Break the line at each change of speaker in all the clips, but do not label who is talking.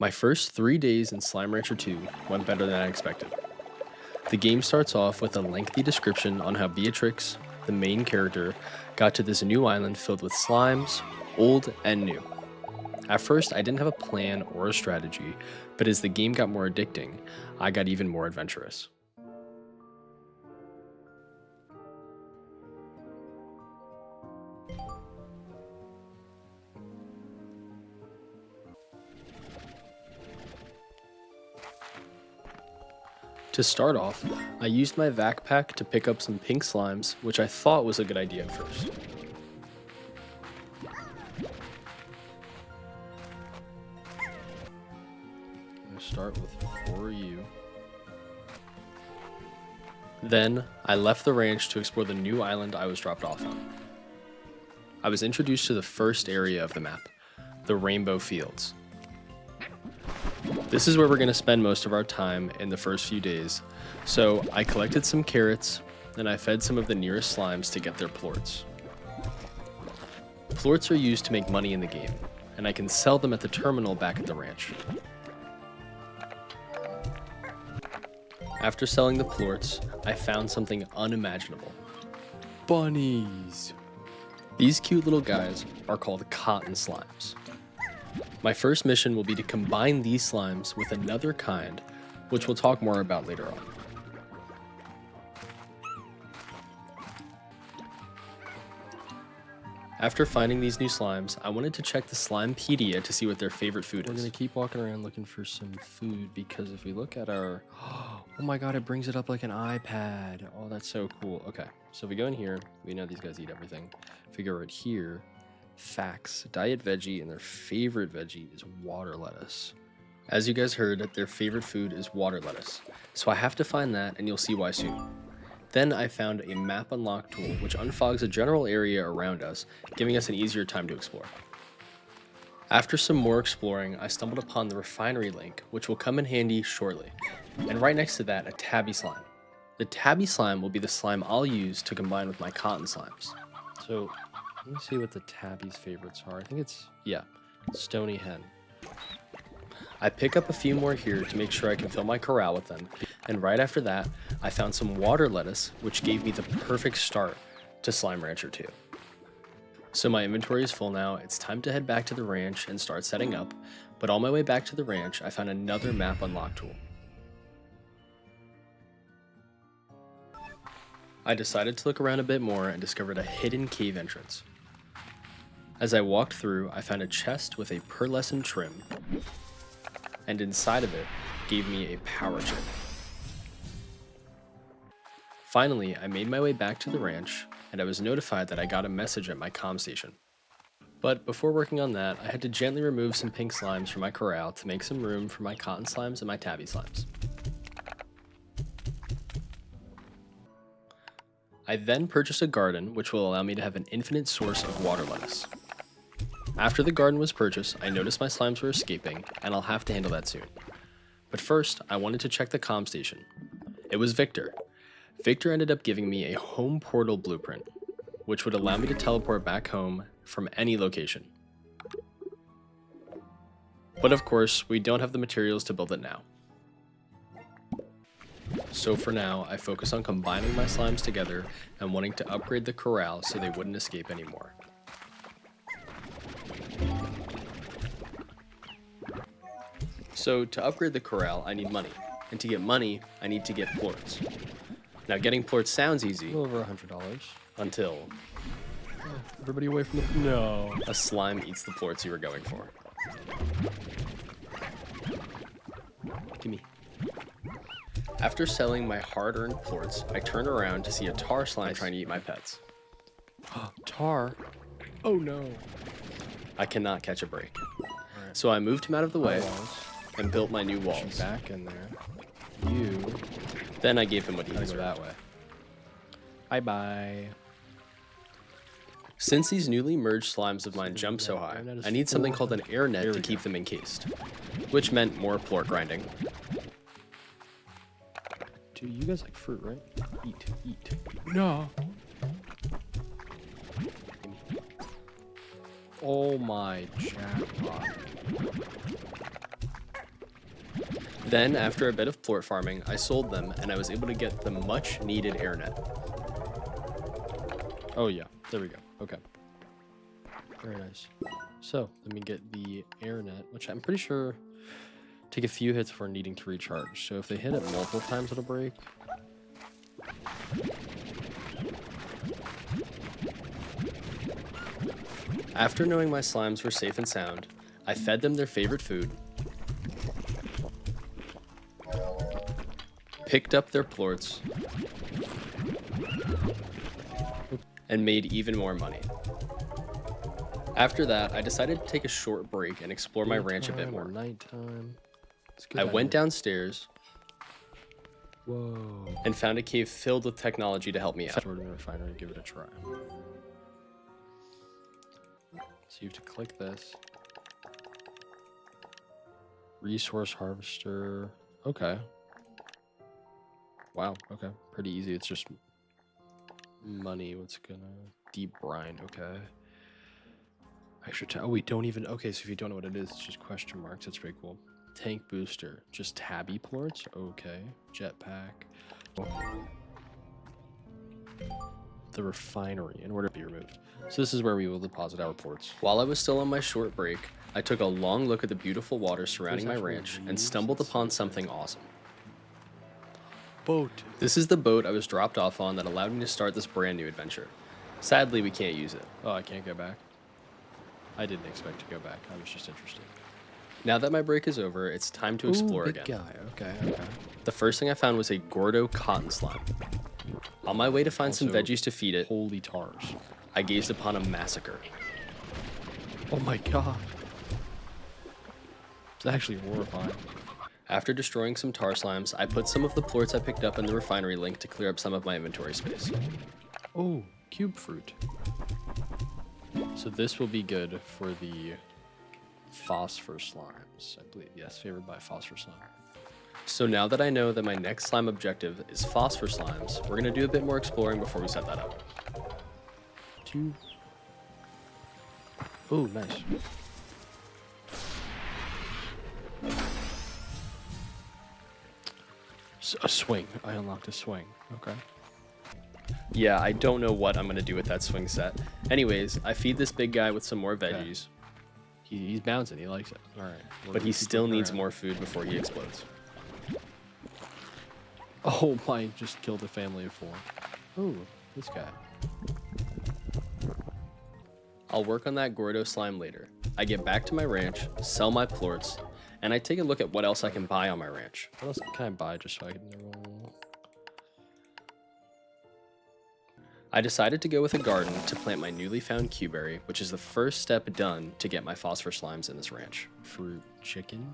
My first 3 days in Slime Rancher 2 went better than I expected. The game starts off with a lengthy description on how Beatrix, the main character, got to this new island filled with slimes, old and new. At first, I didn't have a plan or a strategy, but as the game got more addicting, I got even more adventurous. To start off, I used my vac pack to pick up some pink slimes, which I thought was a good idea at first. I'm gonna start with For You. Then, I left the ranch to explore the new island I was dropped off on. I was introduced to the first area of the map, the Rainbow Fields. This is where we're going to spend most of our time in the first few days, so I collected some carrots and I fed some of the nearest slimes to get their plorts. Plorts are used to make money in the game, and I can sell them at the terminal back at the ranch. After selling the plorts, I found something unimaginable. Bunnies! These cute little guys are called cotton slimes. My first mission will be to combine these slimes with another kind, which we'll talk more about later on. After finding these new slimes, I wanted to check the Slimepedia to see what their favorite food is. We're gonna keep walking around looking for some food because if we look at our, oh my god, it brings it up like an iPad. Oh, that's so cool. Okay, so if we go in here, we know these guys eat everything. If we go right here, facts, diet veggie, and their favorite veggie is water lettuce. As you guys heard, their favorite food is water lettuce. So I have to find that and you'll see why soon. Then I found a map unlock tool which unfogs a general area around us, giving us an easier time to explore. After some more exploring, I stumbled upon the refinery link, which will come in handy shortly. And right next to that, a tabby slime. The tabby slime will be the slime I'll use to combine with my cotton slimes. So let me see what the tabby's favorites are. I think it's, yeah, Stony Hen. I pick up a few more here to make sure I can fill my corral with them, and right after that, I found some water lettuce, which gave me the perfect start to Slime Rancher 2. So my inventory is full now, it's time to head back to the ranch and start setting up, but on my way back to the ranch, I found another map unlock tool. I decided to look around a bit more and discovered a hidden cave entrance. As I walked through, I found a chest with a pearlescent trim, and inside of it gave me a power chip. Finally, I made my way back to the ranch, and I was notified that I got a message at my comm station. But before working on that, I had to gently remove some pink slimes from my corral to make some room for my cotton slimes and my tabby slimes. I then purchased a garden, which will allow me to have an infinite source of water lettuce. After the garden was purchased, I noticed my slimes were escaping, and I'll have to handle that soon. But first, I wanted to check the comm station. It was Victor. Victor ended up giving me a home portal blueprint, which would allow me to teleport back home from any location. But of course, we don't have the materials to build it now. So for now, I focus on combining my slimes together and wanting to upgrade the corral so they wouldn't escape anymore. So to upgrade the corral, I need money. And to get money, I need to get plorts. Now getting plorts sounds easy. Over $100. Until... everybody away from the... No. A slime eats the plorts you were going for. Gimme. After selling my hard-earned plorts, I turned around to see a tar slime trying to eat my pets. Tar? Oh no. I cannot catch a break. Right. So I moved him out of the way and built my new walls. Back in there. You. Then I gave him what he deserved. That way. Bye-bye. Since these newly merged slimes of mine jump so high, I need something called an air net to keep them encased, which meant more plort grinding. Dude, you guys like fruit, right? Eat. No. Oh my jackpot. Then, after a bit of plort farming, I sold them and I was able to get the much needed air net. Oh yeah, there we go. Okay. Very nice. So, let me get the air net, which I'm pretty sure take a few hits before needing to recharge. So if they hit it multiple times, it'll break. After knowing my slimes were safe and sound, I fed them their favorite food, picked up their plorts, and made even more money. After that, I decided to take a short break and explore my ranch a bit more. Nighttime. I went downstairs and found a cave filled with technology to help me out. Jordan Refinery, give it a try. So you have to click this. Resource harvester. Okay. Wow, okay. Pretty easy. It's just money. What's gonna... Deep brine, okay. Extra oh, we don't even... Okay, so if you don't know what it is, it's just question marks. That's pretty cool. Tank booster. Just tabby plorts? Okay. Jetpack. The refinery in order to be removed. So this is where we will deposit our plorts. While I was still on my short break, I took a long look at the beautiful water surrounding my ranch and stumbled upon something awesome. Boat. This is the boat I was dropped off on that allowed me to start this brand new adventure. Sadly, we can't use it. Oh, I can't go back. I didn't expect to go back. I was just interested. Now that my break is over, it's time to explore again. Guy. Okay. The first thing I found was a Gordo cotton slime. On my way to find some veggies to feed it, holy tars, I gazed upon a massacre. Oh my god. It's actually horrifying. After destroying some tar slimes, I put some of the plorts I picked up in the refinery link to clear up some of my inventory space. Oh, cube fruit. So this will be good for the phosphor slimes, I believe. Yes, favored by phosphor slime. So now that I know that my next slime objective is phosphor slimes, we're gonna do a bit more exploring before we set that up. Oh, nice. A swing. I unlocked a swing. Okay. Yeah, I don't know what I'm gonna do with that swing set. Anyways, I feed this big guy with some more veggies. Okay. He's bouncing. He likes it. All right. But he still needs more food before he explodes. Oh my! Just killed a family of 4. Oh, this guy. I'll work on that Gordo slime later. I get back to my ranch, sell my plorts, and I take a look at what else I can buy on my ranch. What else can I buy just so I can roll? I decided to go with a garden to plant my newly found cuberry, which is the first step done to get my phosphor slimes in this ranch. Fruit, chicken,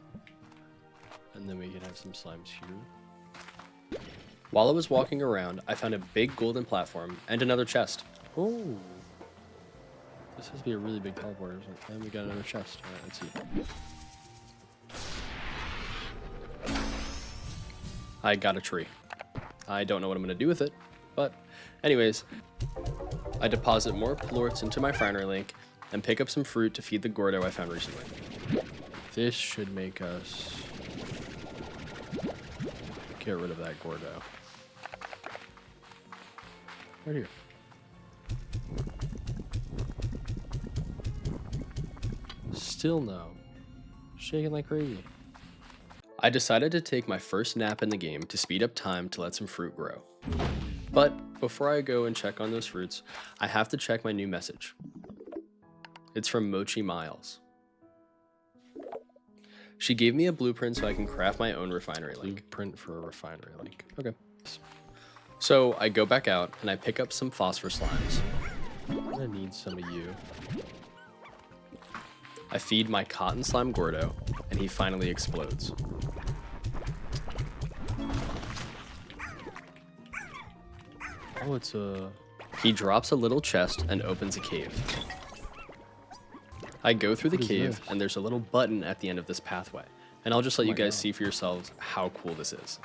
and then we can have some slimes here. While I was walking around, I found a big golden platform and another chest. Oh, this has to be a really big teleporter. And we got another chest. All right, let's see. I got a tree. I don't know what I'm gonna do with it, but anyways, I deposit more plorts into my refinery link and pick up some fruit to feed the Gordo I found recently. This should make us get rid of that Gordo. Right here. Still no. Shaking like crazy. I decided to take my first nap in the game to speed up time to let some fruit grow. But before I go and check on those fruits, I have to check my new message. It's from Mochi Miles. She gave me a blueprint so I can craft my own refinery link. Blueprint for a refinery link. Okay. So I go back out and I pick up some phosphor slimes. I'm gonna need some of you. I feed my cotton slime Gordo, and he finally explodes. Oh, it's a... He drops a little chest and opens a cave. I go through the cave, and there's a little button at the end of this pathway. And I'll just let you guys see for yourselves how cool this is.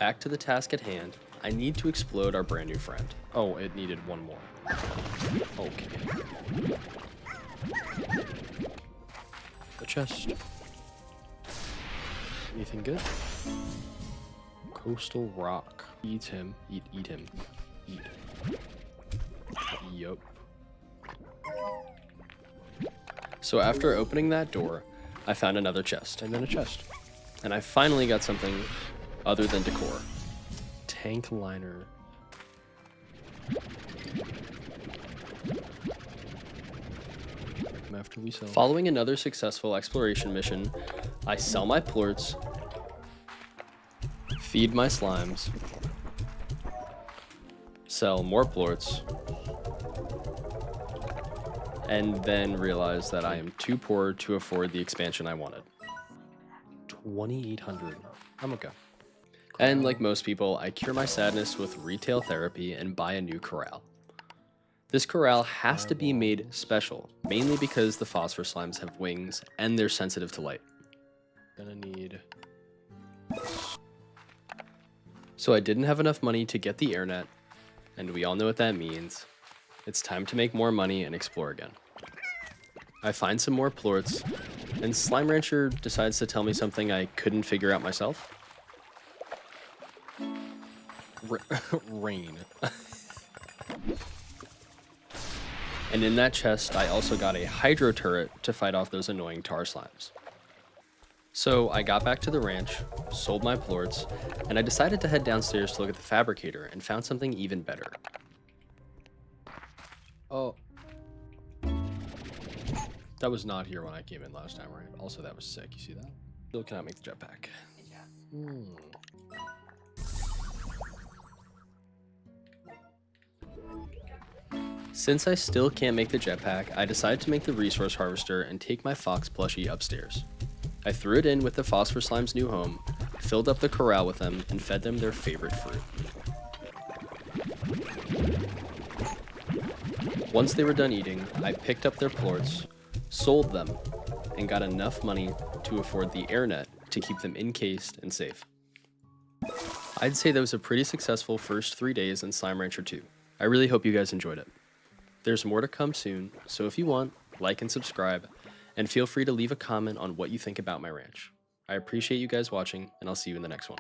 Back to the task at hand. I need to explode our brand new friend. Oh, it needed one more. Okay. A chest. Anything good? Coastal rock. Eat him. Eat him. Eat. Yup. So after opening that door, I found another chest, and then a chest. And I finally got something other than decor. Tank liner. After we sell. Following another successful exploration mission, I sell my plorts, feed my slimes, sell more plorts, and then realize that I am too poor to afford the expansion I wanted. 2,800. I'm okay. And like most people, I cure my sadness with retail therapy and buy a new corral. This corral has to be made special, mainly because the phosphor slimes have wings and they're sensitive to light. Gonna need... So I didn't have enough money to get the air net, and we all know what that means. It's time to make more money and explore again. I find some more plorts, and Slime Rancher decides to tell me something I couldn't figure out myself. Rain. And in that chest, I also got a hydro turret to fight off those annoying tar slimes. So I got back to the ranch, sold my plorts, and I decided to head downstairs to look at the fabricator and found something even better. Oh. That was not here when I came in last time, right? Also, that was sick. You see that? Still cannot make the jetpack. Since I still can't make the jetpack, I decided to make the resource harvester and take my fox plushie upstairs. I threw it in with the phosphor slime's new home, filled up the corral with them, and fed them their favorite fruit. Once they were done eating, I picked up their plorts, sold them, and got enough money to afford the airnet to keep them encased and safe. I'd say that was a pretty successful first 3 days in Slime Rancher 2. I really hope you guys enjoyed it. There's more to come soon, so if you want, like and subscribe, and feel free to leave a comment on what you think about my ranch. I appreciate you guys watching, and I'll see you in the next one.